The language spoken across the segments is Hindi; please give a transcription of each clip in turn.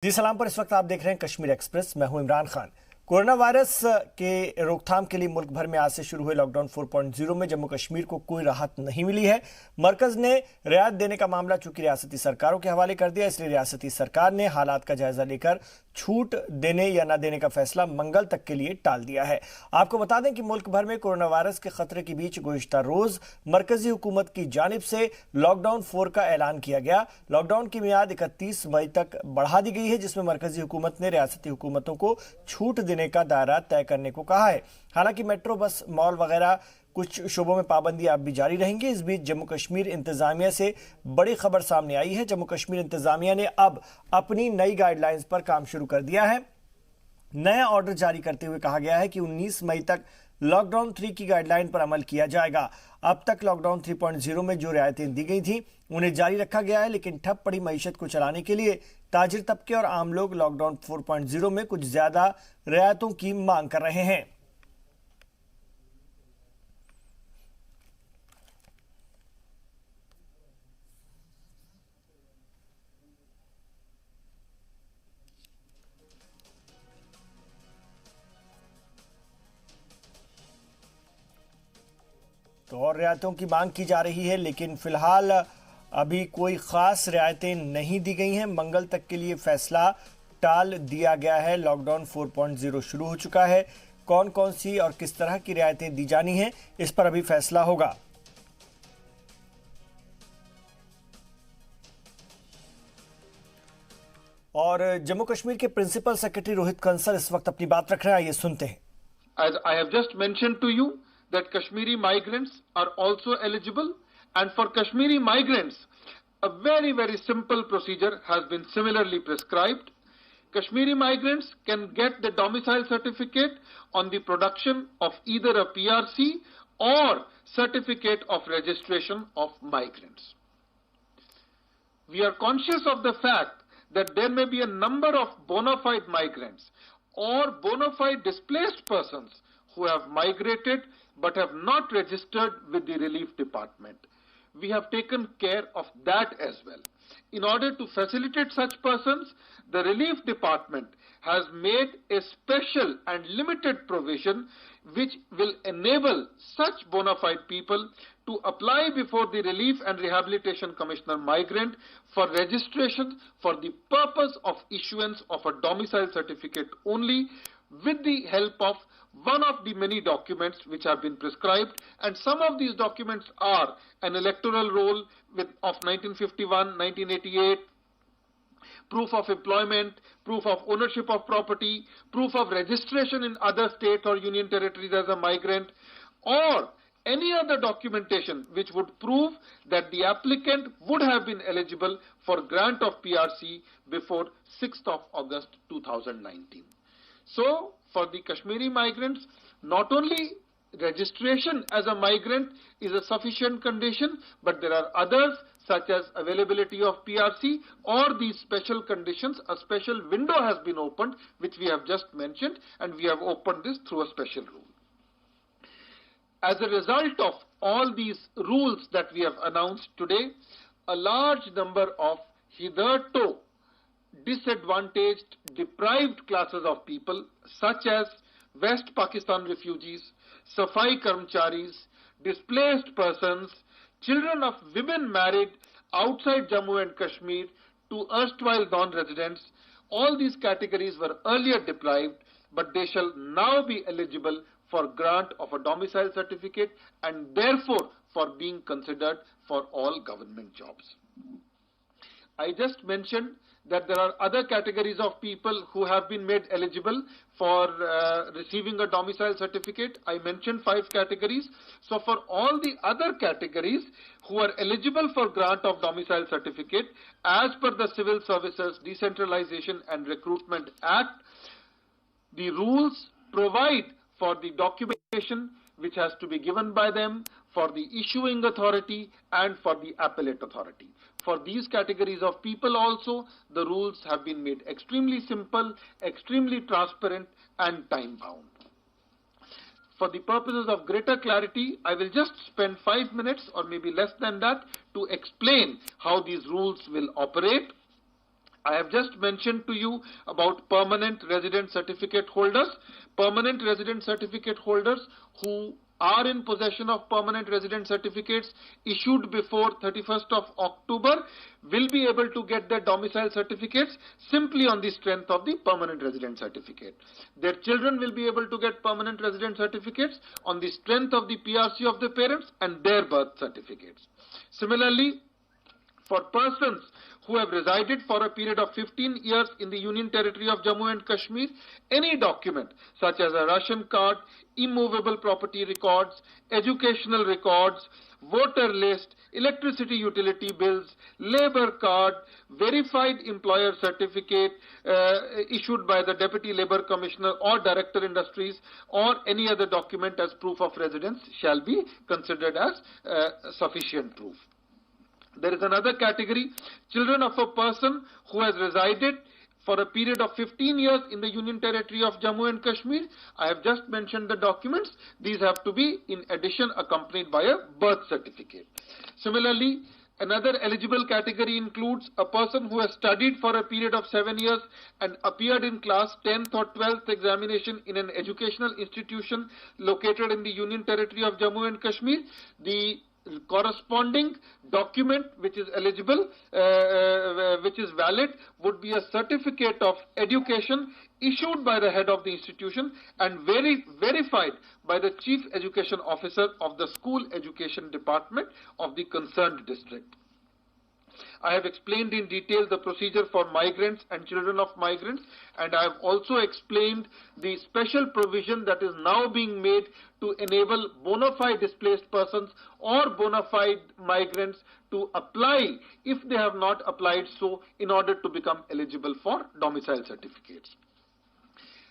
जी सलाम पर इस वक्त आप देख रहे हैं कश्मीर एक्सप्रेस। मैं हूं इमरान खान। कोरोना वायरस के रोकथाम के लिए मुल्क भर में आज से शुरू हुए लॉकडाउन 4.0 में जम्मू कश्मीर को कोई राहत नहीं मिली है। मरकज ने रियायत देने का मामला चूंकि रियासती सरकारों के हवाले कर दिया, इसलिए रियासती सरकार ने हालात का जायजा लेकर छूट देने या न देने का फैसला मंगल तक के लिए टाल दिया है। आपको बता दें कि मुल्क भर में कोरोना वायरस के खतरे के बीच गुज़िश्ता रोज मरकजी हुकूमत की जानिब से लॉकडाउन 4 का ऐलान किया गया। लॉकडाउन की मियाद 31 मई तक बढ़ा दी गई है, जिसमें मरकजी हुकूमत ने रियासती हुकूमतों को छूट देने का दायरा तय करने को कहा है। हालांकि मेट्रो, बस, मॉल वगैरह कुछ शोबों में पाबंदी अब भी जारी रहेंगी। इस बीच जम्मू कश्मीर इंतजामिया से बड़ी खबर सामने आई है। जम्मू कश्मीर इंतजामिया ने अब अपनी नई गाइडलाइंस पर काम शुरू कर दिया है। नया ऑर्डर जारी करते हुए कहा गया है कि 19 मई तक लॉकडाउन 3 की गाइडलाइन पर अमल किया जाएगा। अब तक लॉकडाउन 3.0 में जो रियायतें दी गई थी उन्हें जारी रखा गया है, लेकिन ठप पड़ी मईशत को चलाने के लिए ताजिर तबके और आम लोग लॉकडाउन 4.0 में कुछ ज्यादा रियायतों की मांग कर रहे हैं। तो और रियायतों की मांग की जा रही है, लेकिन फिलहाल अभी कोई खास रियायतें नहीं दी गई हैं। मंगल तक के लिए फैसला टाल दिया गया है। लॉकडाउन 4.0 शुरू हो चुका है। कौन कौन सी और किस तरह की रियायतें दी जानी हैं, इस पर अभी फैसला होगा। और जम्मू कश्मीर के प्रिंसिपल सेक्रेटरी रोहित कंसल इस वक्त अपनी बात रख रहे हैं, आइए सुनते हैं। As I have just mentioned to you that Kashmiri migrants are also eligible, and for Kashmiri migrants a very simple procedure has been similarly prescribed. Kashmiri migrants can get the domicile certificate on the production of either a PRC or certificate of registration of migrants. We are conscious of the fact that there may be a number of bona fide migrants or bona fide displaced persons who have migrated but have not registered with the relief department. We have taken care of that as well. In order to facilitate such persons, the relief department has made a special and limited provision which will enable such bona fide people to apply before the Relief and Rehabilitation Commissioner migrant for registration for the purpose of issuance of a domicile certificate only, with the help of one of the many documents which have been prescribed. And some of these documents are an electoral roll of 1951, 1988, proof of employment, proof of ownership of property, proof of registration in other states or union territories as a migrant, or any other documentation which would prove that the applicant would have been eligible for grant of PRC before 6th of August 2019. So, for the Kashmiri migrants, not only registration as a migrant is a sufficient condition, but there are others such as availability of PRC or these special conditions. A special window has been opened, which we have just mentioned, and we have opened this through a special rule. As a result of all these rules that we have announced today, a large number of hitherto disadvantaged, deprived classes of people such as West Pakistan refugees, Safai Karmcharis, displaced persons, children of women married outside Jammu and Kashmir to erstwhile non-residents, all these categories were earlier deprived, but they shall now be eligible for grant of a domicile certificate and therefore for being considered for all government jobs. I just mentioned that there are other categories of people who have been made eligible for receiving a domicile certificate. I mentioned 5 categories. So for all the other categories who are eligible for grant of domicile certificate, as per the Civil Services Decentralization and Recruitment Act, the rules provide for the documentation which has to be given by them, for the issuing authority and for the appellate authority. For these categories of people also, the rules have been made extremely simple, extremely transparent and time-bound. For the purposes of greater clarity, I will just spend 5 minutes or maybe less than that to explain how these rules will operate. I have just mentioned to you about permanent resident certificate holders. Permanent resident certificate holders who are in possession of permanent resident certificates issued before 31st of October will be able to get their domicile certificates simply on the strength of the permanent resident certificate. Their children will be able to get permanent resident certificates on the strength of the PRC of the parents and their birth certificates. Similarly, for persons who have resided for a period of 15 years in the Union Territory of Jammu and Kashmir, any document such as a ration card, immovable property records, educational records, voter list, electricity utility bills, labor card, verified employer certificate issued by the Deputy Labour Commissioner or Director Industries, or any other document as proof of residence shall be considered as sufficient proof. There is another category, children of a person who has resided for a period of 15 years in the Union Territory of Jammu and Kashmir. I have just mentioned the documents. These have to be in addition accompanied by a birth certificate. Similarly, another eligible category includes a person who has studied for a period of 7 years and appeared in class 10th or 12th examination in an educational institution located in the Union Territory of Jammu and Kashmir. The corresponding document which is eligible, which is valid, would be a certificate of education issued by the head of the institution and verified by the Chief Education Officer of the School Education Department of the concerned district. I have explained in detail the procedure for migrants and children of migrants, and I have also explained the special provision that is now being made to enable bona fide displaced persons or bona fide migrants to apply, if they have not applied so, in order to become eligible for domicile certificates.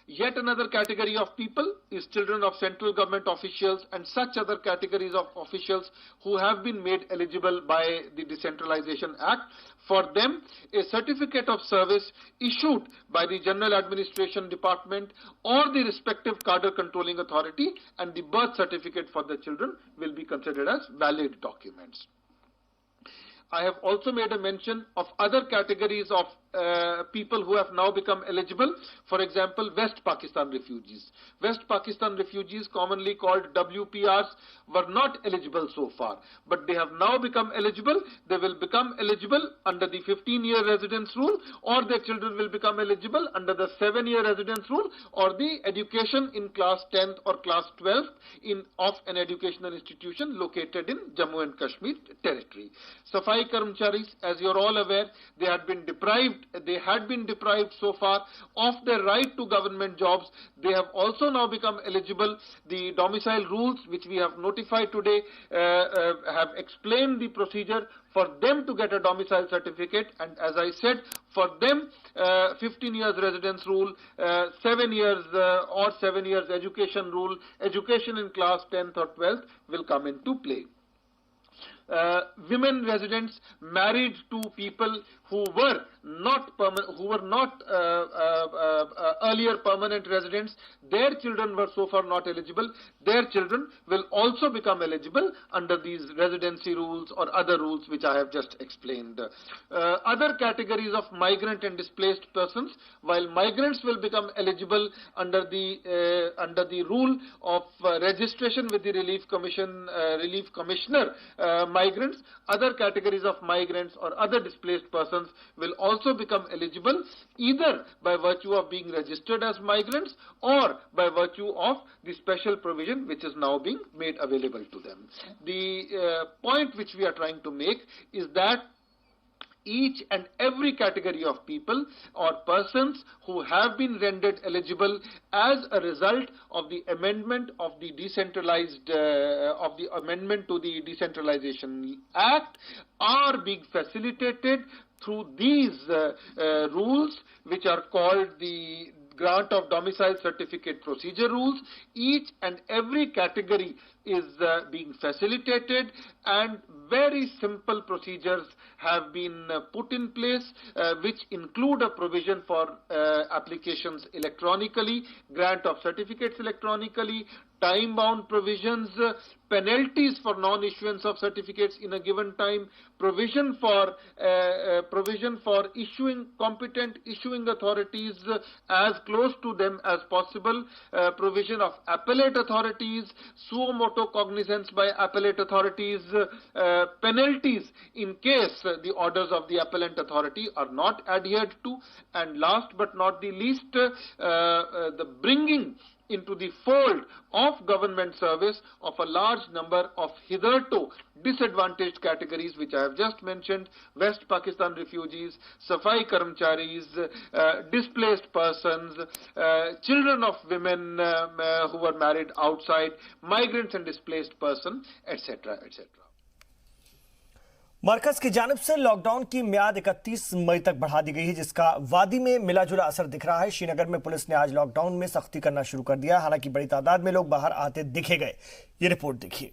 Yet another category of people is children of central government officials and such other categories of officials who have been made eligible by the Decentralization Act. For them, a certificate of service issued by the General Administration Department or the respective cadre controlling authority and the birth certificate for the children will be considered as valid documents. I have also made a mention of other categories of people who have now become eligible. For example, West Pakistan refugees. West Pakistan refugees, commonly called WPRs, were not eligible so far, but they have now become eligible. They will become eligible under the 15-year residence rule, or their children will become eligible under the 7-year residence rule, or the education in class 10th or class 12th of an educational institution located in Jammu and Kashmir territory. Safai Karmcharis, as you are all aware, they had been deprived so far of their right to government jobs. They have also now become eligible. The domicile rules which we have notified today have explained the procedure for them to get a domicile certificate, and as I said, for them 15 years residence rule, 7 years or 7 years education rule, education in class 10th or 12th will come into play. Women residents married to people who were not earlier permanent residents, their children were so far not eligible. Their children will also become eligible under these residency rules or other rules which I have just explained. Other categories of migrant and displaced persons, while migrants will become eligible under the rule of registration with the Relief Commissioner, migrants, other categories of migrants or other displaced persons will also become eligible either by virtue of being registered as migrants or by virtue of the special provision which is now being made available to them. The point which we are trying to make is that each and every category of people or persons who have been rendered eligible as a result of the amendment of the amendment to the Decentralization Act are being facilitated through these rules, which are called the Grant of Domicile Certificate Procedure Rules. Each and every category is being facilitated, and very simple procedures have been put in place, which include a provision for applications electronically, grant of certificates electronically, time-bound provisions, penalties for non-issuance of certificates in a given time, provision for competent issuing authorities as close to them as possible, provision of appellate authorities, suo motu cognizance by appellate authorities, penalties in case the orders of the appellant authority are not adhered to, and last but not the least, the bringing into the fold of government service of a large number of hitherto disadvantaged categories which I have just mentioned: West Pakistan refugees, Safai Karmcharis, displaced persons, children of women who were married outside, migrants and displaced persons, etc., etc. मरकज की जानिब से लॉकडाउन की मियाद 31 मई तक बढ़ा दी गई है, जिसका वादी में मिला जुला असर दिख रहा है। श्रीनगर में पुलिस ने आज लॉकडाउन में सख्ती करना शुरू कर दिया, हालांकि बड़ी तादाद में लोग बाहर आते दिखे गए। ये रिपोर्ट देखिए।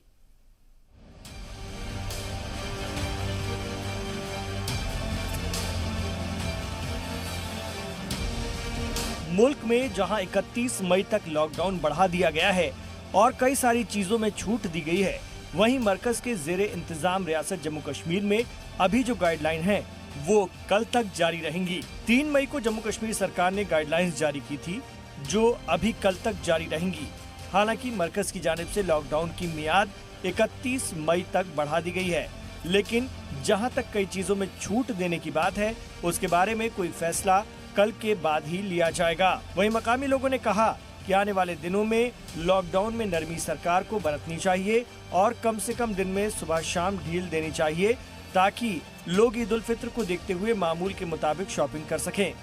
मुल्क में जहां 31 मई तक लॉकडाउन बढ़ा दिया गया है और कई सारी चीजों में छूट दी गई है, वहीं मरकज के ज़ेरे इंतजाम रियासत जम्मू कश्मीर में अभी जो गाइडलाइन है वो कल तक जारी रहेंगी। 3 मई को जम्मू कश्मीर सरकार ने गाइडलाइंस जारी की थी, जो अभी कल तक जारी रहेंगी। हालांकि मरकज की जानिब से लॉकडाउन की मियाद 31 मई तक बढ़ा दी गई है, लेकिन जहां तक कई चीजों में छूट देने की बात है, उसके बारे में कोई फैसला कल के बाद ही लिया जाएगा। वहीं मकामी लोगों ने कहा कि आने वाले दिनों में लॉकडाउन में नरमी सरकार को बरतनी चाहिए और कम से कम दिन में सुबह शाम ढील देनी चाहिए, ताकि लोग ईद उल फित्र को देखते हुए मामूल के मुताबिक शॉपिंग कर सकें।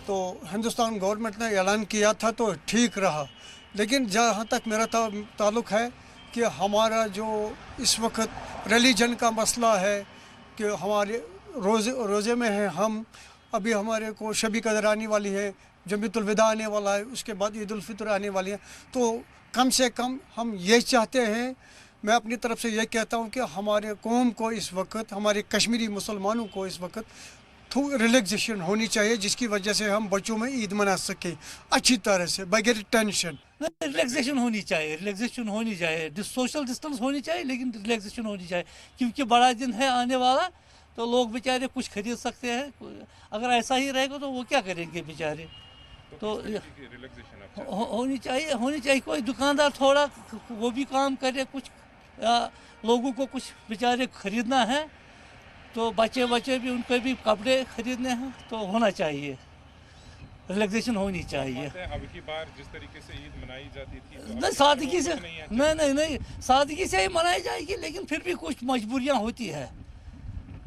तो हिंदुस्तान गवर्नमेंट ने ऐलान किया था तो ठीक रहा, लेकिन जहाँ तक मेरा ताल्लुक है कि हमारा जो इस वक्त रिलीजन का मसला है कि हमारे रोज़े में है हम, अभी हमारे को शबी कदर आने वाली है, जमीतुल विदा आने वाला है, उसके बाद ईद उल फित्र आने वाली है, तो कम से कम हम ये चाहते हैं, मैं अपनी तरफ से ये कहता हूँ कि हमारे कौम को इस वक्त, हमारे कश्मीरी मुसलमानों को इस वक्त रिलैक्सेशन होनी चाहिए, जिसकी वजह से हम बच्चों में ईद मना सकें अच्छी तरह से बगैर टेंशन। रिलैक्सेशन होनी चाहिए, रिलैक्सेशन होनी चाहिए, सोशल डिस्टेंस होनी चाहिए, लेकिन रिलैक्सेशन होनी चाहिए, क्योंकि बड़ा दिन है आने वाला, तो लोग बेचारे कुछ खरीद सकते हैं। अगर ऐसा ही रहेगा तो वो क्या करेंगे बेचारे। तो होनी चाहिए कोई दुकानदार थोड़ा वो भी काम करे, कुछ लोगों को कुछ बेचारे खरीदना है, तो बच्चे भी उनको भी कपड़े खरीदने हैं, तो होना चाहिए, रिलैक्सेशन होनी चाहिए। अब की बार जिस तरीके से ईद मनाई जाती थी नहीं सादगी से नहीं सादगी से ही मनाई जाएगी, लेकिन फिर भी कुछ मजबूरियां होती है,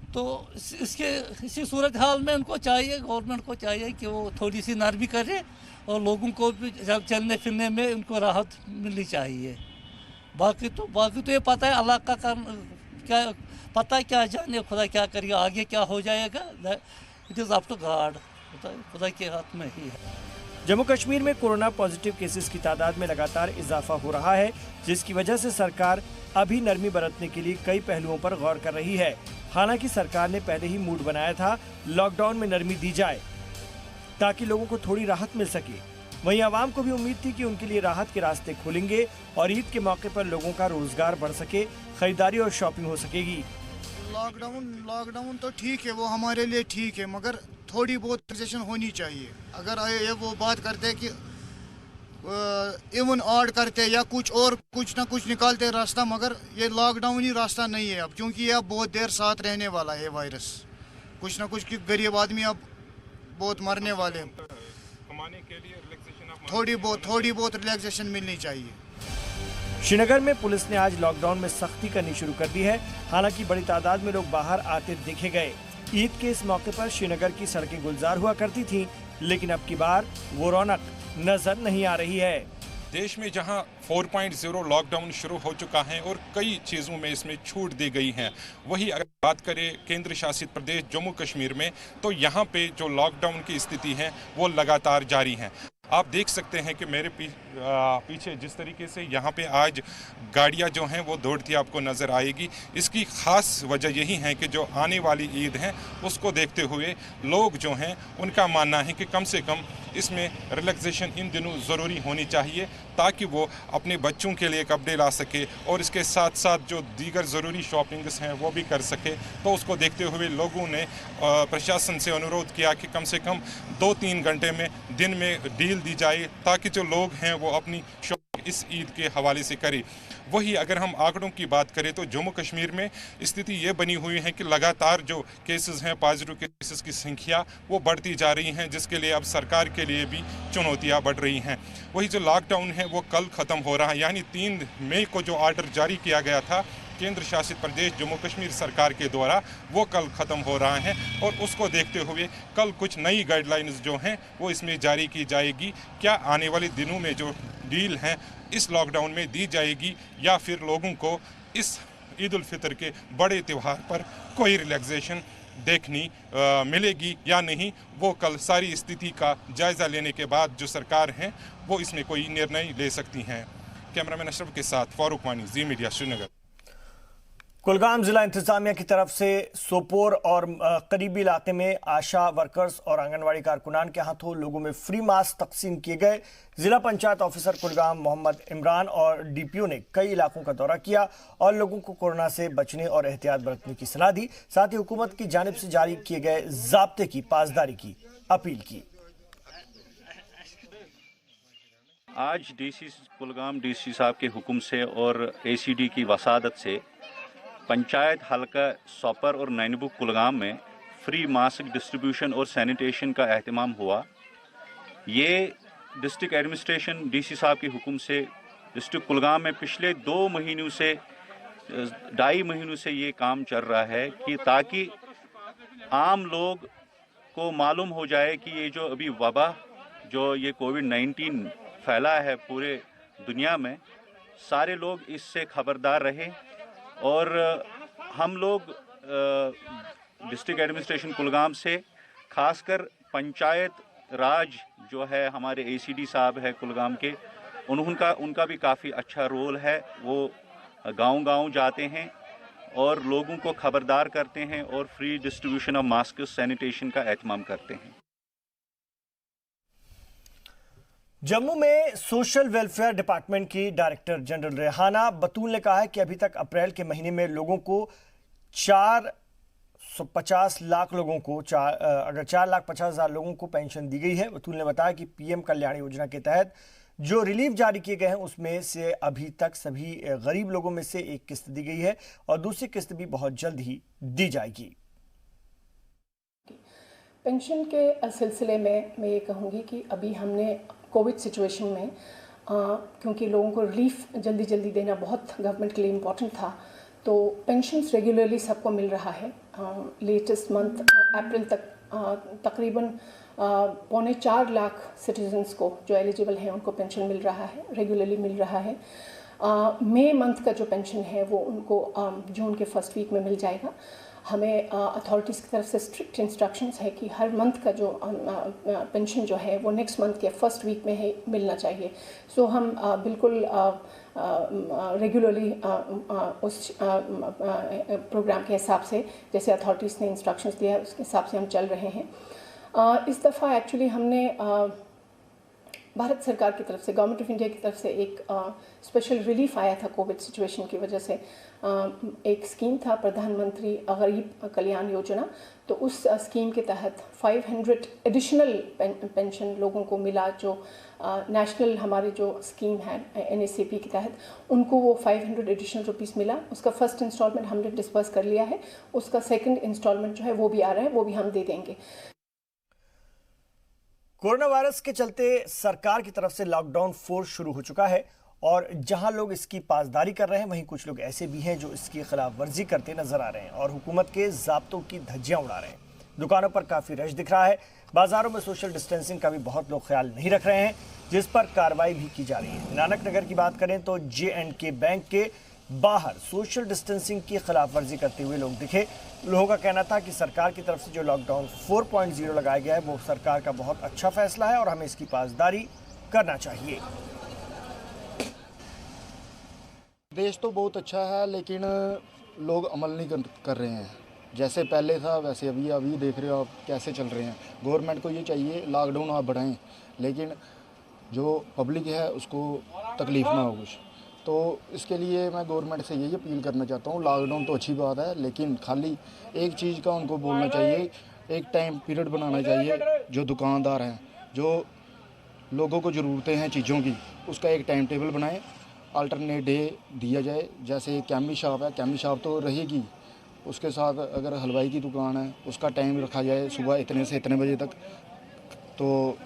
तो इसी सूरत हाल में उनको चाहिए, गवर्नमेंट को चाहिए कि वो थोड़ी सी नरमी करे और लोगों को भी जब चलने फिरने में उनको राहत मिलनी चाहिए। बाकी तो ये पता है अल्लाह का क्या पता है, क्या जाने खुदा क्या करेगा, आगे क्या हो जाएगा, it is up to God, खुदा के हाथ में ही है। जम्मू कश्मीर में कोरोना पॉजिटिव केसेस की तादाद में लगातार इजाफा हो रहा है, जिसकी वजह से सरकार अभी नरमी बरतने के लिए कई पहलुओं पर गौर कर रही है। हालांकि सरकार ने पहले ही मूड बनाया था लॉकडाउन में नरमी दी जाए ताकि लोगों को थोड़ी राहत मिल सके। वहीं आवाम को भी उम्मीद थी कि उनके लिए राहत के रास्ते खुलेंगे और ईद के मौके पर लोगों का रोजगार बढ़ सके, खरीदारी और शॉपिंग हो सकेगी। लॉकडाउन तो ठीक है, वो हमारे लिए ठीक है, मगर थोड़ी बहुत रिलैक्सेशन होनी चाहिए। अगर ये वो बात करते कि इवन ऑड करते या कुछ ना कुछ निकालते रास्ता, मगर ये लॉकडाउन ही रास्ता नहीं है अब, क्योंकि ये अब बहुत देर साथ रहने वाला है वायरस। कुछ ना कुछ गरीब आदमी अब बहुत मरने वाले हैं, के लिए थोड़ी बहुत रिलैक्सेशन मिलनी चाहिए। श्रीनगर में पुलिस ने आज लॉकडाउन में सख्ती करनी शुरू कर दी है। हालांकि बड़ी तादाद में लोग बाहर आते देखे गए। ईद के इस मौके पर श्रीनगर की सड़कें गुलजार हुआ करती थीं, लेकिन अब की बार वो रौनक नजर नहीं आ रही है। देश में जहां 4.0 लॉकडाउन शुरू हो चुका है और कई चीज़ों में इसमें छूट दी गई है, वही अगर बात करें केंद्र शासित प्रदेश जम्मू कश्मीर में, तो यहाँ पे जो लॉकडाउन की स्थिति है वो लगातार जारी है। आप देख सकते हैं कि मेरे पीछे जिस तरीके से यहाँ पे आज गाड़ियाँ जो हैं वो दौड़ती आपको नज़र आएगी। इसकी ख़ास वजह यही है कि जो आने वाली ईद है उसको देखते हुए लोग जो हैं उनका मानना है कि कम से कम इसमें रिलैक्सेशन इन दिनों ज़रूरी होनी चाहिए ताकि वो अपने बच्चों के लिए कपड़े ला सके और इसके साथ साथ जो दीगर ज़रूरी शॉपिंग्स हैं वो भी कर सके। तो उसको देखते हुए लोगों ने प्रशासन से अनुरोध किया कि कम से कम 2-3 घंटे में दिन में डील दी जाए ताकि जो लोग हैं वो अपनी शॉपिंग इस ईद के हवाले से करें। वही अगर हम आंकड़ों की बात करें तो जम्मू कश्मीर में स्थिति ये बनी हुई है कि लगातार जो केसेस हैं, पॉजिटिव केसेस की संख्या वो बढ़ती जा रही हैं, जिसके लिए अब सरकार के लिए भी चुनौतियां बढ़ रही हैं। वही जो लॉकडाउन है वो कल ख़त्म हो रहा है, यानी 3 मई को जो ऑर्डर जारी किया गया था केंद्र शासित प्रदेश जम्मू कश्मीर सरकार के द्वारा, वो कल ख़त्म हो रहा है और उसको देखते हुए कल कुछ नई गाइडलाइंस जो हैं वो इसमें जारी की जाएगी। क्या आने वाले दिनों में जो डील हैं इस लॉकडाउन में दी जाएगी या फिर लोगों को इस ईद उल फितर के बड़े त्यौहार पर कोई रिलैक्सेशन देखनी मिलेगी या नहीं, वो कल सारी स्थिति का जायज़ा लेने के बाद जो सरकार हैं वो इसमें कोई निर्णय ले सकती हैं। कैमरामैन अशरफ के साथ फारूक वानी, जी मीडिया, श्रीनगर। कुलगाम जिला इंतजामिया की तरफ से सोपोर और करीबी इलाके में आशा वर्कर्स और आंगनवाड़ी कारकुनान के हाथों लोगों में फ्री मास्क तकसीम किए गए। जिला पंचायत ऑफिसर कुलगाम मोहम्मद इमरान और डीपीओ ने कई इलाकों का दौरा किया और लोगों को कोरोना से बचने और एहतियात बरतने की सलाह दी। साथ ही हुकूमत की जानिब से जारी किए गए ज़ाब्ते की पासदारी की अपील की। आज डीसी कुलगाम डीसी साहब के हुक्म से और एसीडी की वसादत से पंचायत हल्का सोपर और नैनबुक कुलगाम में फ्री मास्क डिस्ट्रीब्यूशन और सैनिटेशन का एहतमाम हुआ। ये डिस्ट्रिक्ट एडमिनिस्ट्रेशन डीसी साहब के हुक्म से डिस्ट्रिक्ट कुलगाम में पिछले 2 महीनों से 2.5 महीनों से ये काम चल रहा है कि ताकि आम लोग को मालूम हो जाए कि ये जो अभी वबा जो ये कोविड-19 फैला है पूरे दुनिया में, सारे लोग इससे खबरदार रहे। और हम लोग डिस्ट्रिक्ट एडमिनिस्ट्रेशन कुलगाम से खासकर पंचायत राज जो है हमारे एसीडी साहब है कुलगाम के, उनका भी काफ़ी अच्छा रोल है। वो गांव-गांव जाते हैं और लोगों को खबरदार करते हैं और free distribution of mask sanitation का एहतमाम करते हैं। जम्मू में सोशल वेलफेयर डिपार्टमेंट की डायरेक्टर जनरल रेहाना बतूल ने कहा है कि अभी तक अप्रैल के महीने में लोगों को 450 लाख लोगों को अगर 4,50,000 लोगों को पेंशन दी गई है। बतूल ने बताया कि पीएम कल्याण योजना के तहत जो रिलीफ जारी किए गए हैं उसमें से अभी तक सभी गरीब लोगों में से एक किस्त दी गई है और दूसरी किस्त भी बहुत जल्द ही दी जाएगी। पेंशन के सिलसिले में मैं ये कहूँगी कि अभी हमने कोविड सिचुएशन में क्योंकि लोगों को रिलीफ जल्दी देना बहुत गवर्नमेंट के लिए इम्पॉर्टेंट था, तो पेंशन्स रेगुलरली सबको मिल रहा है। लेटेस्ट मंथ अप्रैल तक तकरीबन 3.25 लाख सिटीजन्स को जो एलिजिबल हैं उनको पेंशन मिल रहा है, रेगुलरली मिल रहा है। मई मंथ का जो पेंशन है वो उनको जून के फर्स्ट वीक में मिल जाएगा। हमें अथॉरिटीज़ की तरफ से स्ट्रिक्ट इंस्ट्रक्शंस है कि हर मंथ का जो पेंशन जो है वो नेक्स्ट मंथ के फर्स्ट वीक में ही मिलना चाहिए। सो हम बिल्कुल रेगुलरली उस प्रोग्राम के हिसाब से जैसे अथॉरिटीज़ ने इंस्ट्रक्शंस दिया है उसके हिसाब से हम चल रहे हैं। इस दफ़ा एक्चुअली हमने भारत सरकार की तरफ से, गवर्नमेंट ऑफ इंडिया की तरफ से एक स्पेशल रिलीफ आया था कोविड सिचुएशन की वजह से। एक स्कीम था प्रधानमंत्री गरीब कल्याण योजना, तो उस स्कीम के तहत 500 एडिशनल पेंशन लोगों को मिला। जो नेशनल हमारी जो स्कीम है NACP के तहत उनको वो 500 एडिशनल रुपीस मिला। उसका फर्स्ट इंस्टॉलमेंट हमने डिस्पर्स कर लिया है, उसका सेकंड इंस्टॉलमेंट जो है वो भी आ रहा है, वो भी हम दे देंगे। कोरोना वायरस के चलते सरकार की तरफ से लॉकडाउन 4 शुरू हो चुका है और जहां लोग इसकी पासदारी कर रहे हैं वहीं कुछ लोग ऐसे भी हैं जो इसकी खिलाफ वर्जी करते नजर आ रहे हैं और हुकूमत के ज़ाब्तों की धज्जियां उड़ा रहे हैं। दुकानों पर काफ़ी रश दिख रहा है। बाजारों में सोशल डिस्टेंसिंग का भी बहुत लोग ख्याल नहीं रख रहे हैं, जिस पर कार्रवाई भी की जा रही है। नानक नगर की बात करें तो J&K बैंक के बाहर सोशल डिस्टेंसिंग की खिलाफ वर्जी करते हुए लोग दिखे। लोगों का कहना था कि सरकार की तरफ से जो लॉकडाउन 4.0 लगाया गया है वो सरकार का बहुत अच्छा फैसला है और हमें इसकी पासदारी करना चाहिए। देश तो बहुत अच्छा है लेकिन लोग अमल नहीं कर रहे हैं। जैसे पहले था वैसे अभी देख रहे हो आप कैसे चल रहे हैं। गवर्नमेंट को ये चाहिए लॉकडाउन आप बढ़ाएं, लेकिन जो पब्लिक है उसको तकलीफ़ ना हो कुछ। तो इसके लिए मैं गवर्नमेंट से यही अपील करना चाहता हूँ, लॉकडाउन तो अच्छी बात है लेकिन खाली एक चीज़ का उनको बोलना चाहिए, एक टाइम पीरियड बनाना चाहिए। जो दुकानदार हैं, जो लोगों को ज़रूरतें हैं चीज़ों की, उसका एक टाइम टेबल बनाएं, अल्टरनेट डे दिया जाए। जैसे कैमी शॉप तो रहेगी, उसके साथ अगर हलवाई की दुकान है उसका टाइम रखा जाए सुबह इतने से इतने बजे तक। तो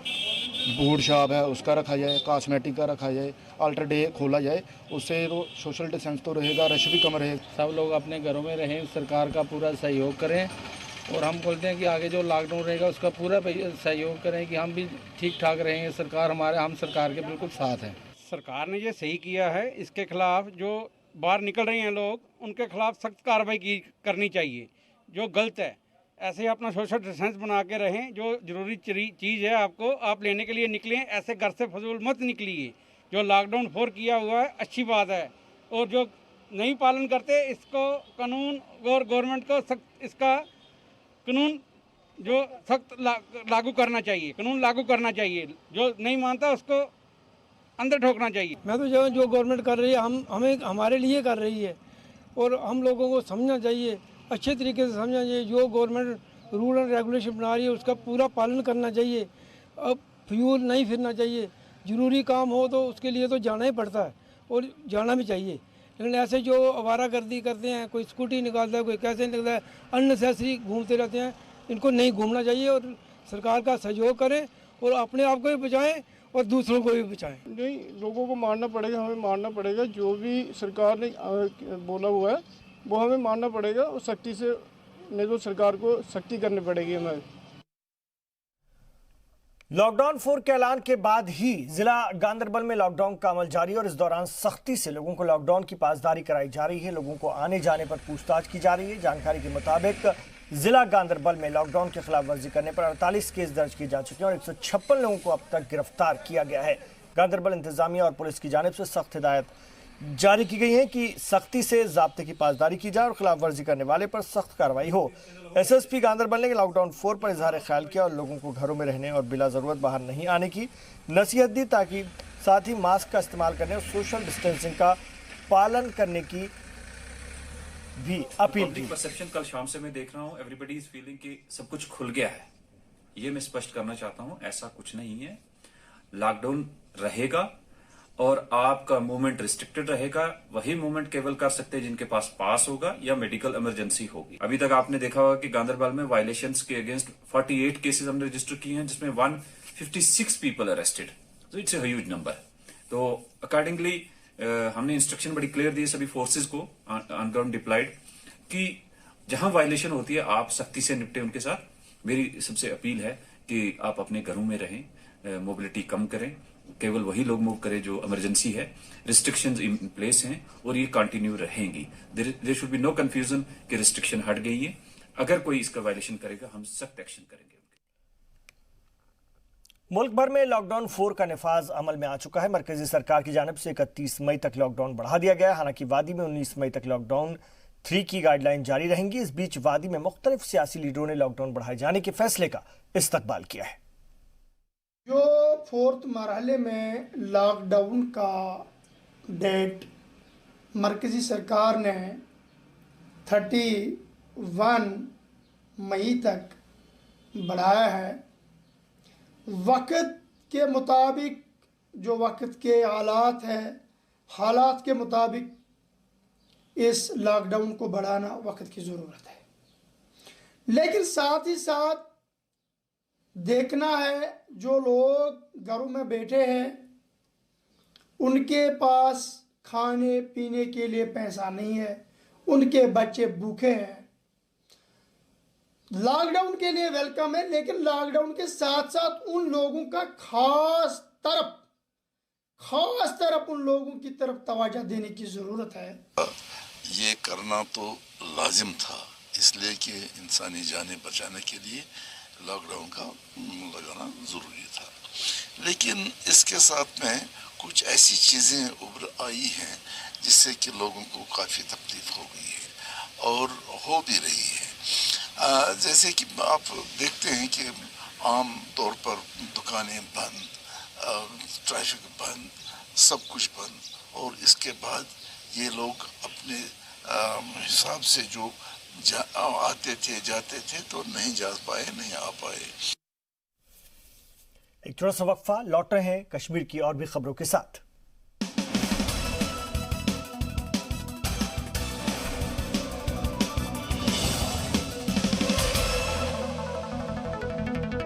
बूट शॉप है उसका रखा जाए, कॉस्मेटिक का रखा जाए, अल्टर डे खोला जाए। उससे तो सोशल डिस्टेंस तो रहेगा, रश भी कम रहेगा। सब लोग अपने घरों में रहें, सरकार का पूरा सहयोग करें और हम बोलते हैं कि आगे जो लॉकडाउन रहेगा उसका पूरा सहयोग करें कि हम भी ठीक ठाक रहेंगे। हम सरकार के बिल्कुल साथ हैं। सरकार ने ये सही किया है, इसके खिलाफ जो बाहर निकल रहे हैं लोग उनके खिलाफ सख्त कार्रवाई करनी चाहिए। जो गलत है ऐसे अपना सोशल डिस्टेंस बना के रहें। जो ज़रूरी चीज़ है आप लेने के लिए निकलें, ऐसे घर से फजूल मत निकलिए। जो लॉकडाउन 4 किया हुआ है अच्छी बात है, और जो नहीं पालन करते इसको कानून और गवर्नमेंट को सख्त इसका कानून जो सख्त लागू करना चाहिए, कानून लागू करना चाहिए। जो नहीं मानता उसको अंदर ठोकना चाहिए। मैं तो जो गवर्नमेंट कर रही है हमें हमारे लिए कर रही है और हम लोगों को समझना चाहिए, अच्छे तरीके से समझना चाहिए। जो गवर्नमेंट रूल एंड रेगुलेशन बना रही है उसका पूरा पालन करना चाहिए। अब फ्यूल नहीं फिरना चाहिए, ज़रूरी काम हो तो उसके लिए तो जाना ही पड़ता है और जाना भी चाहिए। लेकिन ऐसे जो आवारागर्दी करते हैं, कोई स्कूटी निकालता है, कोई कैसे निकलता है, अननेसेसरी घूमते रहते हैं, इनको नहीं घूमना चाहिए और सरकार का सहयोग करें और अपने आप को भी बचाएं और दूसरों को भी बचाएं। नहीं, लोगों को मानना पड़ेगा, हमें मानना पड़ेगा। जो भी सरकार ने बोला हुआ है वो हमें मानना पड़ेगा और सख्ती से, नहीं तो सरकार को सख्ती करनी पड़ेगी हमें। लॉकडाउन 4 के ऐलान के बाद ही जिला गांदरबल में लॉकडाउन का अमल जारी है और इस दौरान सख्ती से लोगों को लॉकडाउन की पासदारी कराई जा रही है। लोगों को आने जाने पर पूछताछ की जा रही है। जानकारी के मुताबिक जिला गांदरबल में लॉकडाउन की खिलाफ वर्जी करने पर 48 केस दर्ज किए जा चुके हैं और 156 लोगों को अब तक गिरफ्तार किया गया है। गांदरबल इंतजामिया और पुलिस की जानिब से सख्त हिदायत जारी की गई है कि सख्ती से ज़ाब्ते की पासदारी की जाए और खिलाफ वर्जी करने वाले पर सख्त कार्रवाई हो। एसएसपी गांदरबल ने लॉकडाउन 4 पर इजहार ख्याल किया और लोगों को घरों में रहने और बिला ज़रूरत बाहर नहीं आने की नसीहत दी, ताकि साथ ही मास्क का इस्तेमाल करने और सोशल डिस्टेंसिंग का पालन करने की भी अपील की। परसेप्शन कल शाम से मैं देख रहा हूँ, एवरीबडी इज फीलिंग कि सब कुछ खुल गया है। ये मैं स्पष्ट करना चाहता हूँ, ऐसा कुछ नहीं है। लॉकडाउन रहेगा और आपका मूवमेंट रिस्ट्रिक्टेड रहेगा। वही मूवमेंट केवल कर सकते हैं जिनके पास पास होगा या मेडिकल इमरजेंसी होगी। अभी तक आपने देखा होगा कि गांदरबल में वायलेशंस के अगेंस्ट 48 केसेस हमने रजिस्टर किए हैं, जिसमें 156 पीपल अरेस्टेड। तो इट्स अ ह्यूज नंबर। तो अकॉर्डिंगली हमने इंस्ट्रक्शन बड़ी क्लियर दी सभी फोर्सेज को ऑन ग्राउंड डिप्लॉयड कि जहां वायलेशन होती है आप सख्ती से निपटे उनके साथ। मेरी सबसे अपील है कि आप अपने घरों में रहें, मोबिलिटी कम करें, केवल वही लोग मूव करें जो इमरजेंसी है। रिस्ट्रिक्शंस इन प्लेस हैं और ये कंटिन्यू रहेंगी। There should be no confusion कि रिस्ट्रिक्शन हट गई है। अगर कोई इसका वायलेशन करेगा हम सख्त एक्शन करेंगे। मुल्क भर में लॉकडाउन 4 का नफाज अमल में आ चुका है। मरकजी सरकार की जानिब से 31 मई तक लॉकडाउन बढ़ा दिया गया है। हालांकि वादी में 19 मई तक लॉकडाउन 3 की गाइडलाइन जारी रहेंगी। इस बीच वादी में मुख्तलिफ सियासी लीडरों ने लॉकडाउन बढ़ाए जाने के फैसले का इस्तकबाल किया है। जो 4th मरहले में लॉकडाउन का डेट मरकजी सरकार ने 31 मई तक बढ़ाया है, वक्त के मुताबिक जो वक्त के हालात के मुताबिक इस लॉकडाउन को बढ़ाना वक्त की ज़रूरत है। लेकिन साथ ही साथ देखना है जो लोग घरों में बैठे हैं उनके पास खाने पीने के लिए पैसा नहीं है, उनके बच्चे भूखे हैं। लॉकडाउन के लिए वेलकम है, लेकिन लॉकडाउन के साथ साथ उन लोगों का खास तरफ उन लोगों की तरफ तवज्जो देने की ज़रूरत है। ये करना तो लाजिम था, इसलिए कि इंसानी जानें बचाने के लिए लॉकडाउन का लगाना ज़रूरी था। लेकिन इसके साथ में कुछ ऐसी चीज़ें उभर आई हैं जिससे कि लोगों को काफ़ी तकलीफ हो गई है और हो भी रही है। जैसे कि आप देखते हैं कि आम तौर पर दुकानें बंद, ट्रैफिक बंद, सब कुछ बंद, और इसके बाद ये लोग अपने हिसाब से जो आते थे जाते थे तो नहीं जा पाए, नहीं आ पाए। एक थोड़ा सा वक्फा, लौट रहे हैं कश्मीर की और भी खबरों के साथ।